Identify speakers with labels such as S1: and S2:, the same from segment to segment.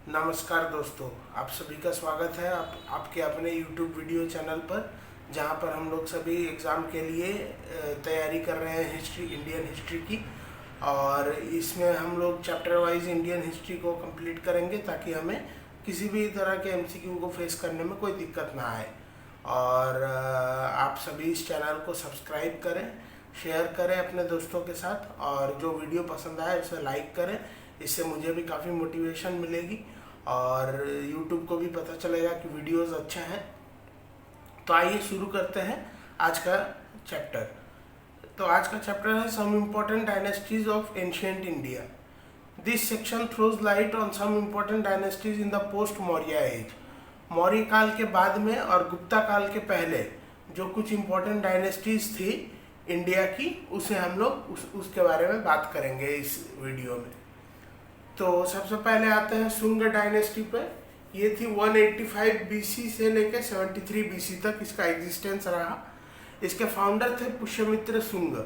S1: नमस्कार दोस्तों, आप सभी का स्वागत है आपके अपने YouTube वीडियो चैनल पर, जहां पर हम लोग सभी एग्ज़ाम के लिए तैयारी कर रहे हैं इंडियन हिस्ट्री की। और इसमें हम लोग चैप्टर वाइज इंडियन हिस्ट्री को कंप्लीट करेंगे ताकि हमें किसी भी तरह के MCQ को फेस करने में कोई दिक्कत ना आए। और आप सभी इस चैनल को सब्सक्राइब करें, शेयर करें अपने दोस्तों के साथ, और जो वीडियो पसंद आए उसे लाइक करें। इससे मुझे भी काफ़ी मोटिवेशन मिलेगी और YouTube को भी पता चलेगा कि वीडियोस अच्छा है। तो आइए शुरू करते हैं आज का चैप्टर। तो आज का चैप्टर है some important dynasties of ancient India. This section throws light on some important dynasties in the post Maurya age. Maurya काल के बाद में और गुप्ता काल के पहले जो कुछ इम्पोर्टेंट डायनेस्टीज थी इंडिया की, उसे हम लोग उसके बारे में बात करेंगे इस वीडियो में। तो सबसे पहले आते हैं सुंग डायनेस्टी पे। ये थी 185 BC से लेकर 73 BC तक इसका एग्जिस्टेंस रहा। इसके फाउंडर थे Pushyamitra Sunga.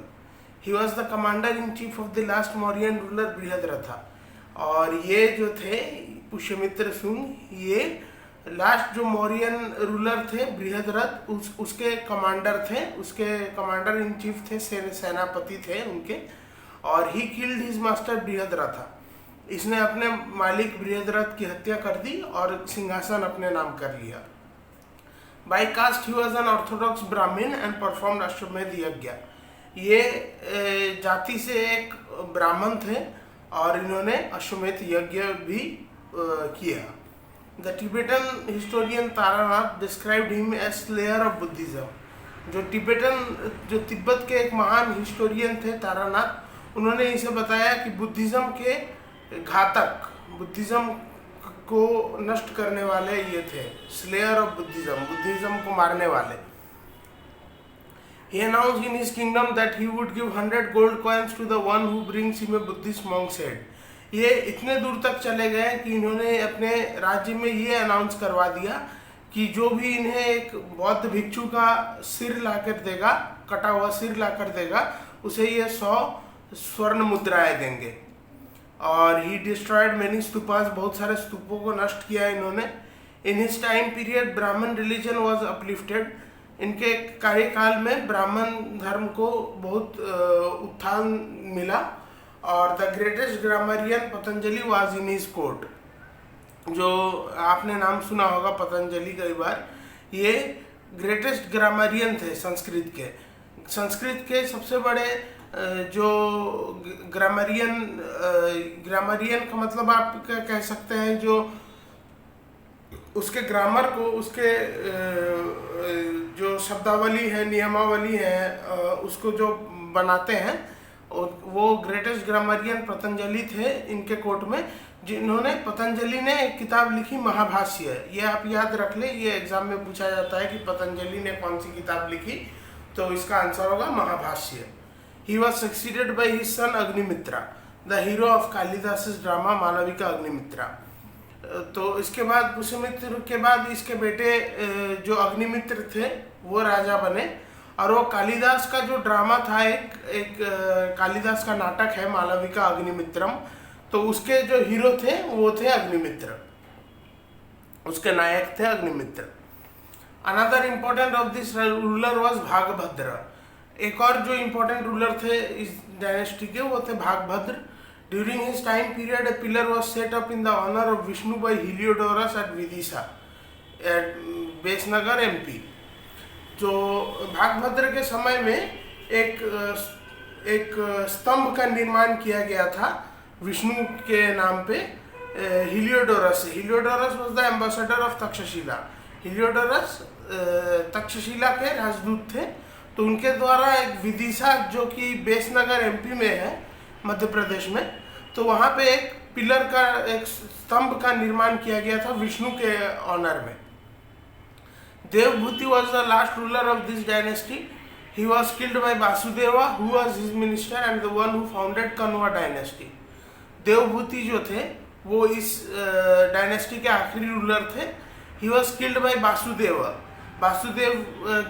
S1: He was the commander in chief of the last Mauryan ruler Brihadratha. और ये जो थे पुष्यमित्र सुंग, ये लास्ट जो मौर्यन रूलर थे बृहद्रथ, उसके कमांडर थे, उसके कमांडर इन चीफ थे, सेनापति थे उनके। और ही किल्ड हिज मास्टर बृहद्रथा। इसने अपने मालिक बृहद्रथ की हत्या कर दी और सिंहासन अपने नाम कर लिया। By caste he was an orthodox Brahmin and performed Ashvamedha yagya. ये जाति से एक ब्राह्मण थे और इन्होंने अश्वमेध यज्ञ भी किया। The Tibetan historian Taranath described him as slayer of Buddhism. जो तिब्बत के एक महान हिस्टोरियन थे तारानाथ, उन्होंने इसे बताया कि बुद्धिज्म के घातक, बुद्धिज्म को नष्ट करने वाले ये थे, स्लेयर ऑफ बुद्धिज्म को मारने वाले। He announced in his kingdom that he would give 100 gold coins to the one who brings him a Buddhist monk's head. ये इतने दूर तक चले गए कि इन्होंने अपने राज्य में ये अनाउंस करवा दिया कि जो भी इन्हें एक बौद्ध भिक्षु का सिर लाकर देगा, कटा हुआ सिर लाकर देगा, उसे ये 100 स्वर्ण मुद्राएं देंगे। और ही डिस्ट्रॉयड मेनी स्तूपास, बहुत सारे स्तूपों को नष्ट किया इन्होंने। इन हिज टाइम पीरियड ब्राह्मण रिलीजन वाज अपलिफ्टेड। इनके कार्यकाल में ब्राह्मण धर्म को बहुत उत्थान मिला। और the greatest grammarian Patanjali was in his court. जो आपने नाम सुना होगा पतंजलि कई बार, ये ग्रेटेस्ट ग्रामरियन थे संस्कृत के सबसे बड़े जो ग्रामरियन का मतलब आप क्या कह सकते हैं, जो उसके ग्रामर को, उसके जो शब्दावली है, नियमावली है, उसको जो बनाते हैं, वो ग्रेटेस्ट ग्रामरियन पतंजलि थे इनके कोर्ट में, जिन्होंने पतंजलि ने एक किताब लिखी महाभाष्य। ये आप याद रख ले, ये एग्जाम में पूछा जाता है कि पतंजलि ने कौन सी किताब लिखी, तो इसका आंसर होगा Mahabhashya. He was succeeded by his son Agnimitra, the hero of Kalidasa's drama Malvika Agnimitra. तो इसके बाद पुष्यमित्र के बाद इसके बेटे जो अग्निमित्र थे वो राजा बने। और वो कालिदास का जो ड्रामा था, एक कालिदास का नाटक है मालविका अग्निमित्रम, तो उसके जो हीरो थे वो थे अग्निमित्र, उसके नायक थे Agnimitra. Another important of this ruler was Bhagabhadra. एक और जो इम्पोर्टेंट रूलर थे इस डायनेस्टी के, वो थे Bhagabhadra. During his time period a pillar was set up in the honour of Vishnu by Heliodorus at Vidisha at Besnagar MP। जो भागभद्र के समय में एक स्तंभ का निर्माण किया गया था विष्णु के नाम पे, Heliodorus. Heliodorus was the ambassador of Taxila. Heliodorus Taxila के राजदूत थे। तो उनके द्वारा एक विदिशा, जो कि बेसनगर MP में है, मध्य प्रदेश में, तो वहाँ पे एक पिलर का, एक स्तंभ का निर्माण किया गया था विष्णु के ऑनर में। Devabhuti was the last ruler of this dynasty. He was killed by Vasudeva who was his minister and the one who founded Kanva dynasty. Devabhuti जो थे वो इस डायनेस्टी के आखिरी रूलर थे। He was killed by Vasudev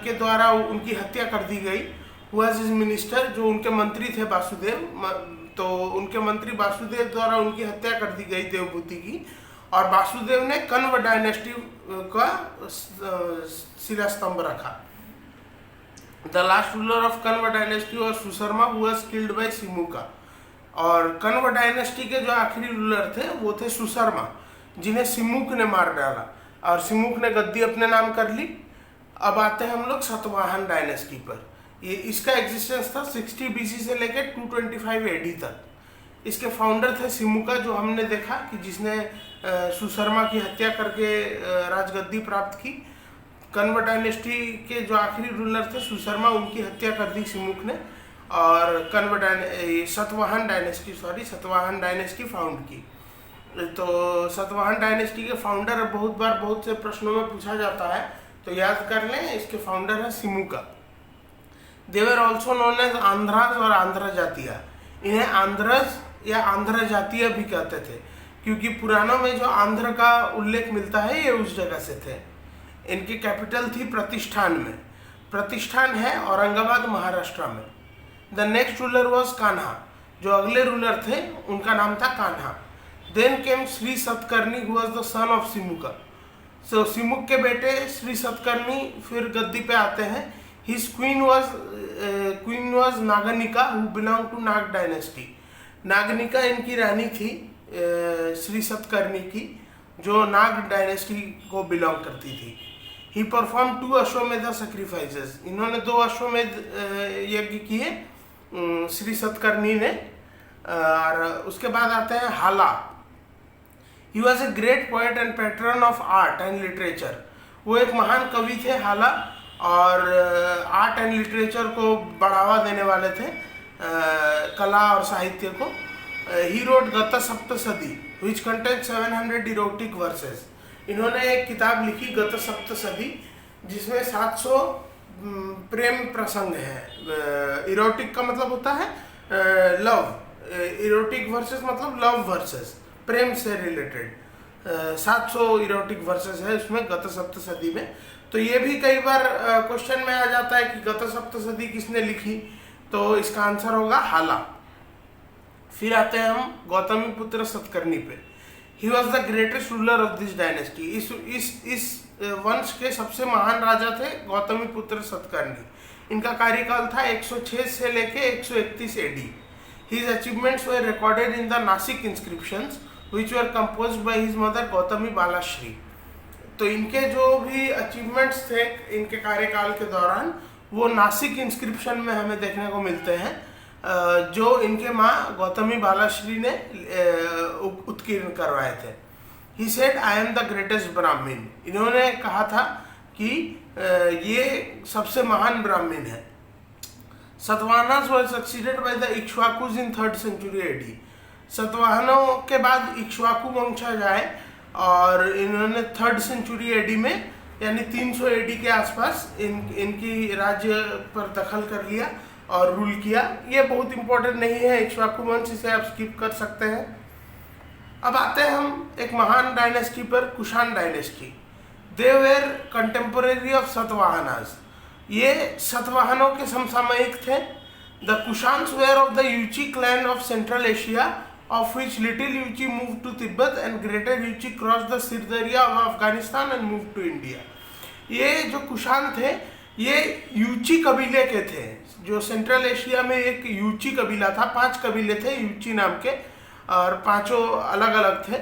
S1: के द्वारा उनकी हत्या कर दी गई। वॉज हिज मिनिस्टर, जो उनके मंत्री थे वासुदेव, तो उनके मंत्री वासुदेव द्वारा उनकी हत्या कर दी गई देवभूति की। और वासुदेव ने कण्व डायनेस्टी का शिला स्तंभ रखा। The last ruler of Kanva dynasty और Susharma who was killed by Simuka. और कण्व डायनेस्टी के जो आखिरी रूलर थे वो थे सुशर्मा, जिन्हें सिमुक ने मार डाला और सिमुक ने गद्दी अपने नाम कर ली। अब आते हैं हम लोग सतवाहन डायनेस्टी पर। ये इसका एग्जिस्टेंस था 60 BC से लेकर 225 AD तक। इसके फाउंडर थे सिमुका, जो हमने देखा कि जिसने सुशर्मा की हत्या करके राजगद्दी प्राप्त की। कण्व डायनेस्टी के जो आखिरी रूलर थे सुशर्मा, उनकी हत्या कर दी सिमुक ने और सतवाहन डायनेस्टी फाउंड की। तो सतवाहन डायनेस्टी के फाउंडर बहुत बार बहुत से प्रश्नों में पूछा जाता है, तो याद कर लें, इसके फाउंडर है Simuka. They were also known as Andhras और आंध्र जातीय। इन्हें आंध्रज या आंध्र जातीय भी कहते थे, क्योंकि पुराणों में जो आंध्र का उल्लेख मिलता है ये उस जगह से थे। इनकी कैपिटल थी प्रतिष्ठान में। प्रतिष्ठान है औरंगाबाद, महाराष्ट्र में। The next ruler was Kanha. जो अगले रूलर थे उनका नाम था Kanha. Then came Shri Satakarni who was the son of Simuka. So Simuk के बेटे श्री सतकर्णी फिर गद्दी पे आते हैं। His queen was Naganika who belong to Naga dynasty. Naganika इनकी रानी थी श्री सतकर्णी की, जो नाग डायनेस्टी को बिलोंग करती थी। ही परफॉर्म 2 अश्वमेध सेक्रीफाइसेस। इन्होंने 2 अश्वमेध यज्ञ किए श्री सतकर्णी ने। और उसके बाद आते हैं हाला। ही was a great poet and pattern of art and literature. वो एक महान कवि थे हाला, और आर्ट एंड लिटरेचर को बढ़ावा देने वाले थे, कला और साहित्य को। ही रोट गत Saptashati which contain 700 erotic versus. इन्होंने एक किताब लिखी गत सप्तशती, जिसमें 700 प्रेम प्रसंग है। इरोटिक का मतलब होता है लव, इरोटिक वर्सेस मतलब लव वर्सेस, प्रेम से रिलेटेड। 700 इरोटिक वर्सेस है इसमें गत सप्तशती में। तो ये भी कई बार क्वेश्चन में आ जाता है कि गत सप्तशती किसने लिखी, तो इसका आंसर होगा हाला। फिर आते हैं हम गौतमी पुत्र सतकर्णी पे। ही was the greatest ruler of this dynasty. इस वंश के सबसे महान राजा थे गौतमी पुत्र सतकर्णी। इनका कार्यकाल था 106 से लेके 131 AD। His achievements were recorded in the Nasik inscriptions, which were composed by his mother Gautami Balashri. तो इनके जो भी अचीवमेंट्स थे इनके कार्यकाल के दौरान, वो नासिक इंस्क्रिप्शन में हमें देखने को मिलते हैं, जो इनके माँ गौतमी बालाश्री ने उत्कीर्ण करवाए थे। He said, I am the greatest ब्राह्मण। इन्होंने कहा था कि ये सबसे महान ब्राह्मण है। Satavahanas were succeeded by the Ikshvakus in 3rd century AD। सतवाहनों के बाद इक्ष्वाकु वंशज आए और इन्होंने 3rd century AD में यानी 300 AD के आसपास इनकी राज्य पर दखल कर लिया और रूल किया। ये बहुत इंपॉर्टेंट नहीं है इक्ष्वाकु वंश, इसे आप स्किप कर सकते हैं। अब आते हैं हम एक महान डायनेस्टी पर, Kushan dynasty. They were contemporary of Satavahanas. ये सतवाहनों के समसामयिक थे। The Kushans were of the Yuezhi clan of central Asia, of which little Yuezhi move to Tibet and greater Yuezhi cross the Syr Darya of Afghanistan and move to India. ये जो कुशान थे ये यूची कबीले के थे, जो सेंट्रल एशिया में एक यूची कबीला था। 5 कबीले थे यूची नाम के और 5 अलग अलग थे।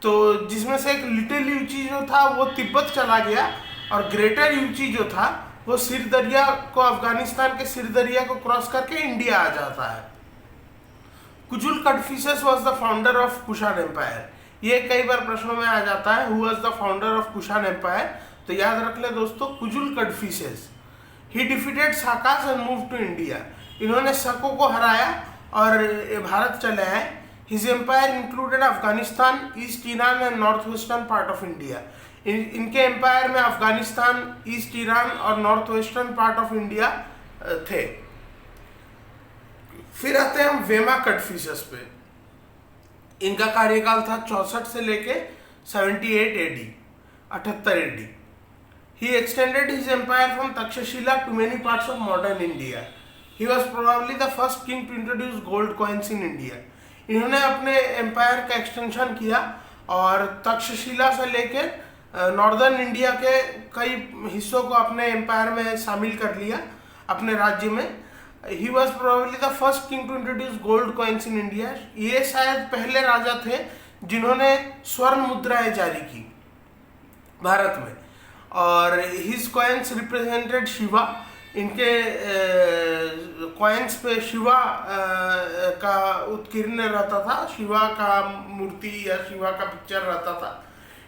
S1: तो जिसमें से एक लिटिल यूची जो था वो तिब्बत चला गया और ग्रेटर यूची जो था वो सिरदरिया को, अफगानिस्तान के सिरदरिया को क्रॉस करके इंडिया आ जाता है। Kujula Kadphises was the founder of Kushan empire. ये कई बार प्रश्नों में आ जाता है, who was the founder of Kushan empire. तो याद रख ले दोस्तों, Kujula Kadphises. He defeated Sakas and move to India. इन्होंने शकों को हराया और भारत चले आए। His empire included Afghanistan, east Iran and north western part of India. इनके एम्पायर में अफगानिस्तान, ईस्ट ईरान और north western part of India थे। फिर आते हैं हम वेमा कडफिसेस पे। इनका कार्यकाल था 64 से लेके 78 AD, 78 AD। He extended his empire from Takshashila to many parts of modern India. He was probably the first king to introduce gold coins in India. इन्होंने अपने एम्पायर का एक्सटेंशन किया और तक्षशिला से लेकर नॉर्दर्न इंडिया के कई हिस्सों को अपने एम्पायर में शामिल कर लिया अपने राज्य में। He was probably the first king to introduce gold coins in India. ये शायद पहले राजा थे जिन्होंने स्वर्ण मुद्राएं जारी की भारत में। और हिज कॉइन्स रिप्रेजेंटेड शिवा। इनके कॉइन्स पे शिवा का उत्कीर्ण रहता था, शिवा का मूर्ति या शिवा का पिक्चर रहता था।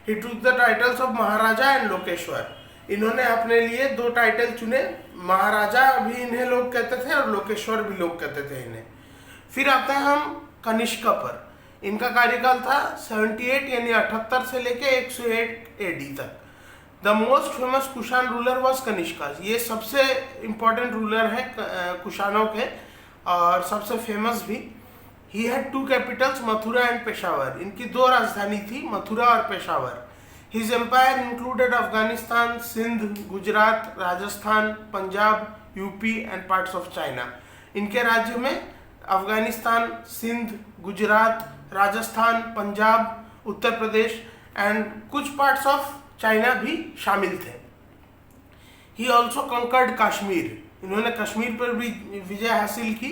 S1: He took the titles of Maharaja and Lokeshwar. इन्होंने अपने लिए 2 टाइटल चुने, महाराजा भी इन्हें लोग कहते थे और लोकेश्वर भी लोग कहते थे इन्हें। फिर आते हैं हम कनिष्का पर। इनका कार्यकाल था 78 यानी 78 से लेके 108 AD तक। The most famous Kushan ruler was Kanishka. ये सबसे इम्पोर्टेंट रूलर है कुषाणों के और सबसे फेमस भी। He had 2 capitals, Mathura and Peshawar. इनकी 2 राजधानी थी, मथुरा और Peshawar. His empire included Afghanistan, Sindh, Gujarat, Rajasthan, Punjab, UP and parts of China. इनके राज्य में अफगानिस्तान, सिंध, गुजरात, राजस्थान, पंजाब, उत्तर प्रदेश एंड कुछ पार्ट्स ऑफ चाइना भी शामिल थे। He also conquered Kashmir. इन्होंने कश्मीर पर भी विजय हासिल की।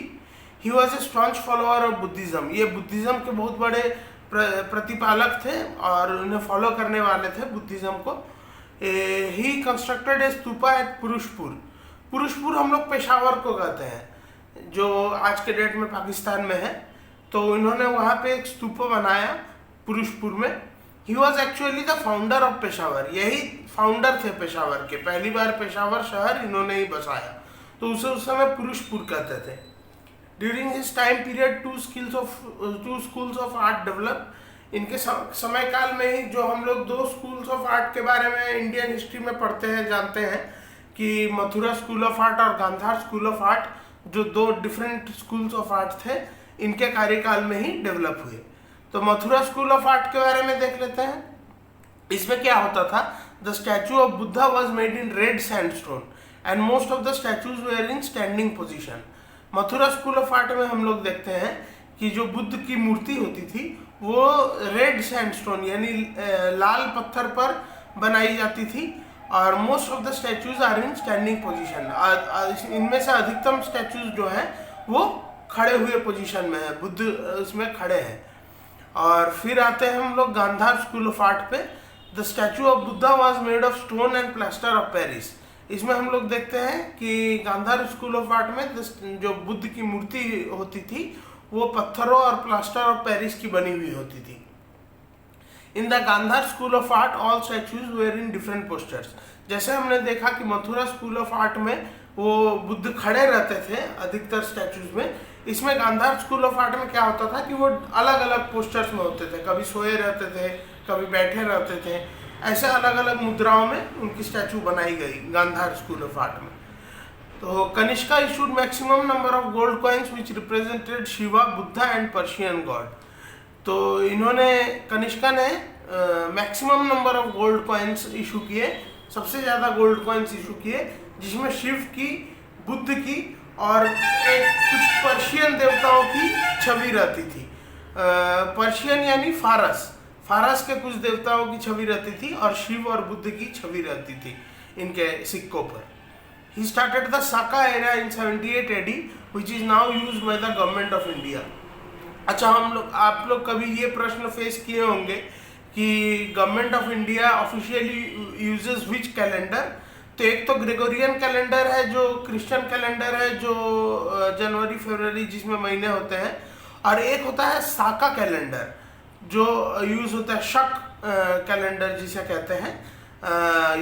S1: He was a staunch follower of Buddhism. ये बुद्धिज्म के बहुत बड़े प्रतिपालक थे और उन्हें फॉलो करने वाले थे बुद्धिज्म को। He constructed a stupa at Purushpur. Purushpur हम लोग पेशावर को कहते हैं जो आज के डेट में पाकिस्तान में है। तो इन्होंने वहाँ पे एक स्तूपा बनाया पुरुषपुर में। He was actually the founder of Peshawar. यही फाउंडर थे पेशावर के। पहली बार पेशावर शहर इन्होंने ही बसाया, तो उसे उस समय पुरुषपुर कहते थे। During his time period 2 schools of art develop. इनके समय काल में ही जो हम लोग 2 स्कूल्स ऑफ आर्ट के बारे में इंडियन हिस्ट्री में पढ़ते हैं, जानते हैं कि मथुरा स्कूल ऑफ आर्ट और गांधार स्कूल ऑफ आर्ट, जो 2 डिफरेंट स्कूल्स ऑफ आर्ट थे, इनके कार्यकाल में ही डेवलप हुए। तो मथुरा स्कूल ऑफ आर्ट के बारे में देख लेते हैं। इसमें क्या होता था, the statue of Buddha was made in red sandstone and most of the statues were in standing position. Mathura school of art में हम लोग देखते हैं कि जो बुद्ध की मूर्ति होती थी वो रेड सैंडस्टोन यानी लाल पत्थर पर बनाई जाती थी और most of the statues are in standing position. इनमें से अधिकतम स्टैचूज जो हैं वो खड़े हुए पोजीशन में है, बुद्ध इसमें खड़े हैं। और फिर आते हैं हम लोग गांधार स्कूल ऑफ आर्ट पे। The statue of Buddha was made of stone and plaster of Paris. इसमें हम लोग देखते हैं कि गांधार स्कूल ऑफ आर्ट में जो बुद्ध की मूर्ति होती थी वो पत्थरों और प्लास्टर ऑफ पेरिस की बनी हुई होती थी। In the Gandhara school of art all statues were in different postures. जैसे हमने देखा कि मथुरा स्कूल ऑफ आर्ट में वो बुद्ध खड़े रहते थे अधिकतर स्टैचूज में, इसमें गांधार स्कूल ऑफ आर्ट में क्या होता था कि वो अलग अलग पोस्चर्स में होते थे, कभी सोए रहते थे, कभी बैठे रहते थे। ऐसे अलग अलग मुद्राओं में उनकी स्टैचू बनाई गई गांधार स्कूल ऑफ आर्ट में। तो Kanishka issued maximum number of gold coins which represented Shiva, Buddha and Persian God. तो इन्होंने कनिष्का ने maximum number of gold coins issue किए, सबसे ज़्यादा गोल्ड कॉइन्स इशू किए, जिसमें शिव की, बुद्ध की और कुछ पर्शियन देवताओं की छवि रहती थी। पर्शियन यानी फारस, फारस के कुछ देवताओं की छवि रहती थी और शिव और बुद्ध की छवि रहती थी इनके सिक्कों पर। He started the Saka era in 78 AD, which is now used by the government of India. अच्छा, आप लोग कभी ये प्रश्न फेस किए होंगे कि government of India officially uses which calendar. तो एक तो ग्रेगोरियन कैलेंडर है जो क्रिश्चियन कैलेंडर है, जो जनवरी फरवरी जिसमें महीने होते हैं, और एक होता है साका कैलेंडर जो यूज़ होता है, शक कैलेंडर जिसे कहते हैं,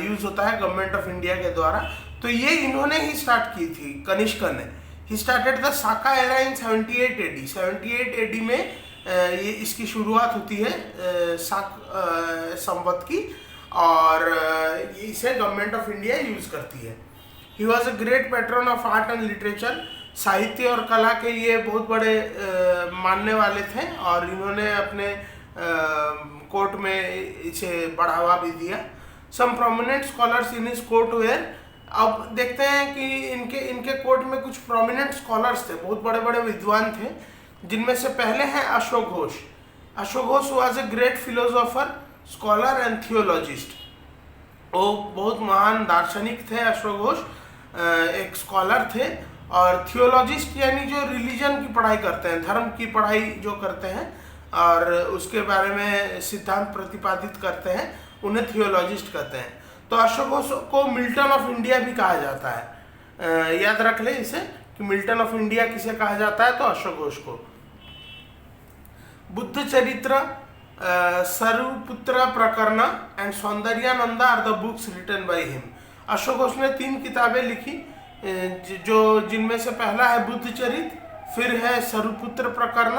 S1: यूज़ होता है गवर्नमेंट ऑफ इंडिया के द्वारा। तो ये इन्होंने ही स्टार्ट की थी, कनिष्का ने। He started the Saka era in 78 AD। 78 AD में ये इसकी शुरुआत होती है साक संवत की, और इसे गवर्नमेंट ऑफ इंडिया यूज़ करती है। He was a great pattern of art and literature. साहित्य और कला के ये बहुत बड़े मानने वाले थे और इन्होंने अपने कोर्ट में इसे बढ़ावा भी दिया। Some prominent scholars in his court were. अब देखते हैं कि इनके कोर्ट में कुछ प्रोमिनेंट स्कॉलर्स थे, बहुत बड़े बड़े विद्वान थे, जिनमें से पहले हैं Ashok Ghosh. Ashok Ghosh was a great philosopher, scholar and theologist. वो बहुत महान दार्शनिक थे अशोक घोष, एक स्कॉलर थे और थियोलॉजिस्ट यानी जो रिलीजन की पढ़ाई करते हैं, धर्म की पढ़ाई जो करते हैं और उसके बारे में सिद्धांत प्रतिपादित करते हैं, उन्हें थियोलॉजिस्ट कहते हैं। तो अशोक घोष को मिल्टन ऑफ इंडिया भी कहा जाता है। याद रख ले इसे कि मिल्टन ऑफ इंडिया किसे कहा जाता है, तो अशोक घोष को। Buddha Charitra, Sarvaputra Prakaran and Saundarananda are the books written by him. Ashok Ghosh ने 3 किताबें लिखी, जो जिनमें से पहला है बुद्ध चरित्र, फिर है सर्वपुत्र प्रकरण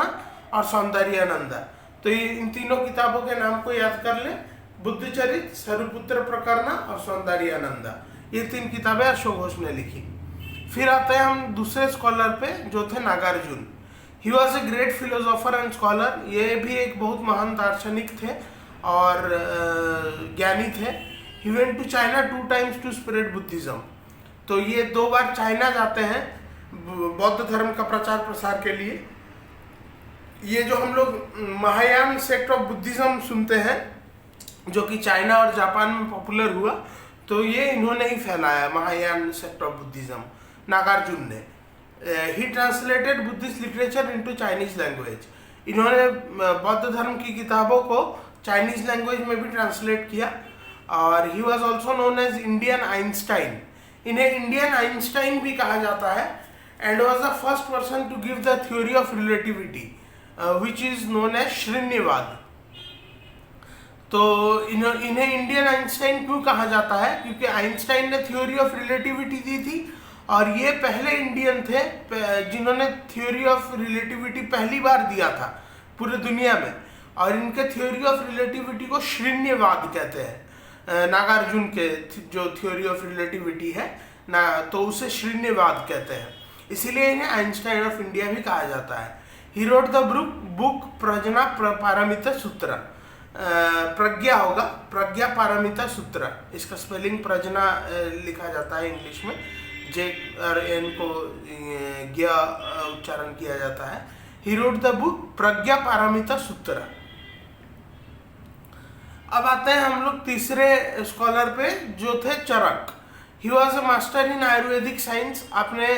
S1: और सौंदर्यानंदा। तो ये इन तीनों किताबों के नाम को याद कर ले, बुद्ध चरित्र, सर्वपुत्र प्रकरण और सौंदर्यानंदा। ये 3 किताबें अशोक घोष ने लिखी। फिर आते हैं हम दूसरे स्कॉलर पे जो थे Nagarjuna. He was a great philosopher and scholar. ये भी एक बहुत महान दार्शनिक थे और ज्ञानी थे। He went to China 2 times to spread Buddhism. तो ये 2 बार चाइना जाते हैं बौद्ध धर्म का प्रचार प्रसार के लिए। ये जो हम लोग महायान सेक्ट ऑफ बुद्धिज्म सुनते हैं, जो कि चाइना और जापान में पॉपुलर हुआ, तो ये इन्होंने ही फैलाया, Mahayana sect of Buddhism, Nagarjun ने। He translated Buddhist literature into Chinese language. इन्होंने बौद्ध धर्म की किताबों को चाइनीज लैंग्वेज में भी ट्रांसलेट किया। और he was also known as Indian Einstein. इन्हें इंडियन आइंस्टाइन भी कहा जाता है। And was the first person to give the theory of relativity which is known as shunyavad. तो इन्हें इंडियन आइंस्टाइन क्यों कहा जाता है? क्योंकि आइंस्टाइन ने थ्योरी ऑफ रिलेटिविटी दी थी और ये पहले इंडियन थे जिन्होंने थ्योरी ऑफ रिलेटिविटी पहली बार दिया था पूरी दुनिया में। और इनके थ्योरी ऑफ रिलेटिविटी को शून्यवाद कहते हैं। नागार्जुन के जो थ्योरी ऑफ रिलेटिविटी है ना, तो उसे शून्यवाद कहते हैं, इसीलिए इन्हें आइंस्टाइन ऑफ इंडिया भी कहा जाता है। ही रोट द बुक प्रज्ञा पारमिता सूत्र। प्रज्ञा होगा, प्रज्ञा पारमिता सूत्र। इसका स्पेलिंग प्रज्ञा लिखा जाता है इंग्लिश में, जे और एन को ज्ञा उच्चारण किया जाता है। ही रोट द बुक प्रज्ञा पारमिता सूत्र। अब आते हैं हम लोग तीसरे स्कॉलर पे जो थे Charak. He was a master in Ayurvedic science. आपने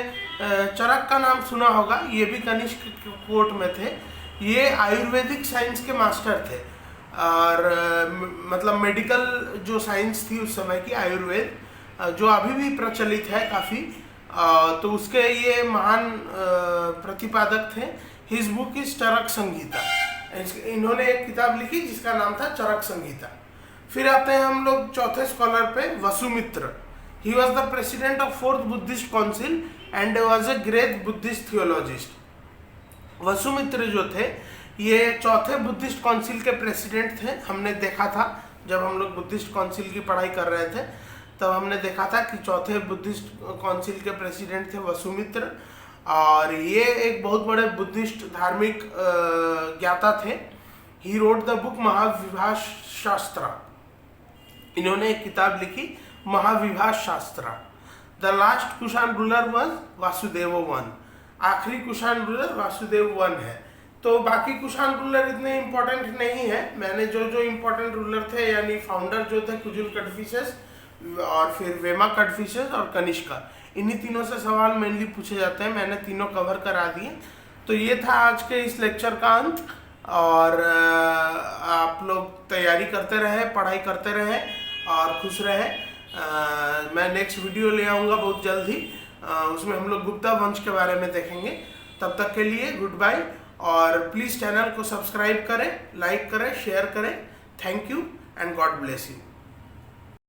S1: चरक का नाम सुना होगा, ये भी कनिष्क कोर्ट में थे। ये आयुर्वेदिक साइंस के मास्टर थे और मतलब मेडिकल जो साइंस थी उस समय की, आयुर्वेद, जो अभी भी प्रचलित है काफ़ी, तो उसके ये महान प्रतिपादक थे। हिज बुक इज चरक संहिता। इन्होंने एक किताब लिखी जिसका नाम था चरक संहिता। फिर आते हैं हम लोग चौथे स्कॉलर पे, वसुमित्र। ही was the president of 4th Buddhist council and was a great Buddhist theologist. Vasumitra जो थे ये 4th बुद्धिस्ट काउंसिल के प्रेसिडेंट थे। हमने देखा था जब हम लोग बुद्धिस्ट काउंसिल की पढ़ाई कर रहे थे, तब हमने देखा था कि 4th बुद्धिस्ट काउंसिल के प्रेसिडेंट थे वसुमित्र। और ये एक बहुत बड़े बुद्धिस्ट धार्मिक ज्ञाता थे। ही रोट द बुक महाविभाष शास्त्र। इन्होंने एक किताब लिखी महाविभाष शास्त्र। The last Kushan ruler was Vasudev one. आखिरी कुषाण रूलर वासुदेव वन है। तो बाकी कुषाण रूलर इतने इम्पोर्टेंट नहीं है। मैंने जो इम्पोर्टेंट रूलर थे यानी फाउंडर जो थे कुजुल कडफिसेस और फिर वेमा कडफिसेस और कनिष्का, इन्हीं तीनों से सवाल मेनली पूछे जाते हैं। मैंने तीनों कवर करा दिए। तो ये था आज के इस लेक्चर का अंत। और आप लोग तैयारी करते रहे, पढ़ाई करते रहे और खुश रहे। मैं नेक्स्ट वीडियो ले आऊँगा बहुत जल्द ही। उसमें हम लोग गुप्ता वंश के बारे में देखेंगे। तब तक के लिए गुड बाय। और प्लीज़ चैनल को सब्सक्राइब करें, लाइक करें, शेयर करें। Thank you and God bless you.